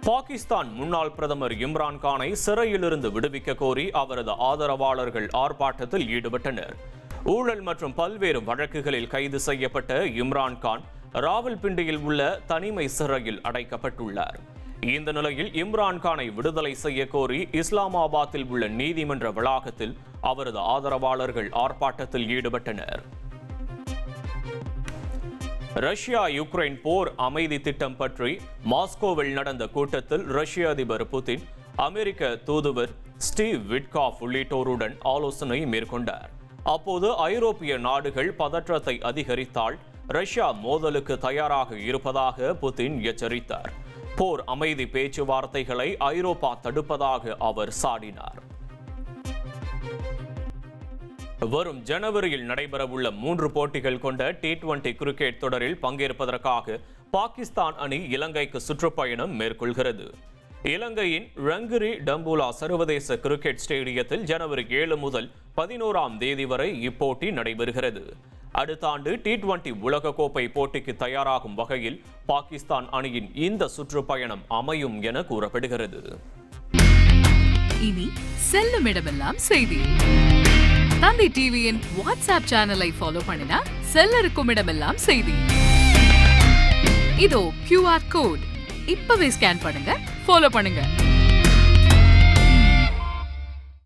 பாகிஸ்தான் முன்னாள் பிரதமர் இம்ரான்கானை சிறையிலிருந்து விடுவிக்க கோரி அவரது ஆதரவாளர்கள் ஆர்ப்பாட்டத்தில் ஈடுபட்டனர். ஊழல் மற்றும் பல்வேறு வழக்குகளில் கைது செய்யப்பட்ட இம்ரான்கான் ராவல்பிண்டியில் உள்ள தனிமை சிறையில் அடைக்கப்பட்டுள்ளார். இந்த நிலையில் இம்ரான்கானை விடுதலை செய்ய கோரி இஸ்லாமாபாத்தில் உள்ள நீதிமன்ற வளாகத்தில் அவரது ஆதரவாளர்கள் ஆர்ப்பாட்டத்தில் ஈடுபட்டனர். ரஷ்யா யுக்ரைன் போர் அமைதி திட்டம் பற்றி மாஸ்கோவில் நடந்த கூட்டத்தில் ரஷ்ய அதிபர் புதின், அமெரிக்க தூதுவர் ஸ்டீவ் விட்காஃப் உள்ளிட்டோருடன் ஆலோசனை மேற்கொண்டார். அப்போது ஐரோப்பிய நாடுகள் பதற்றத்தை அதிகரித்தால் ரஷ்யா மோதலுக்கு தயாராக இருப்பதாக புதின் எச்சரித்தார். போர் அமைதி பேச்சுவார்த்தைகளை ஐரோப்பா தடுப்பதாக அவர் சாடினார். வரும் ஜனவரியில் நடைபெறவுள்ள 3 போட்டிகள் கொண்ட T20 கிரிக்கெட் தொடரில் பங்கேற்பதற்காக பாகிஸ்தான் அணி இலங்கைக்கு சுற்றுப்பயணம் மேற்கொள்கிறது. இலங்கையின் ரங்கிரி டம்புலா சர்வதேச கிரிக்கெட் ஸ்டேடியத்தில் ஜனவரி 7 முதல் 11ஆம் தேதி வரை இப்போட்டி நடைபெறுகிறது. அடுத்த ஆண்டு T20 உலகக்கோப்பை போட்டிக்கு தயாராகும் வகையில் பாகிஸ்தான் அணியின் இந்த சுற்றுப்பயணம் அமையும் என கூறப்படுகிறது. இனி செல்லும் இடமெல்லாம் செய்தி. தந்தி டிவியின் வாட்ஸ்அப் சேனலை ஃபாலோ பண்ணினா செல்ல இருக்கும் இடமெல்லாம் செய்தி. இதோ QR கோட் இப்பவே ஸ்கேன் பண்ணுங்க, ஃபாலோ பண்ணுங்க.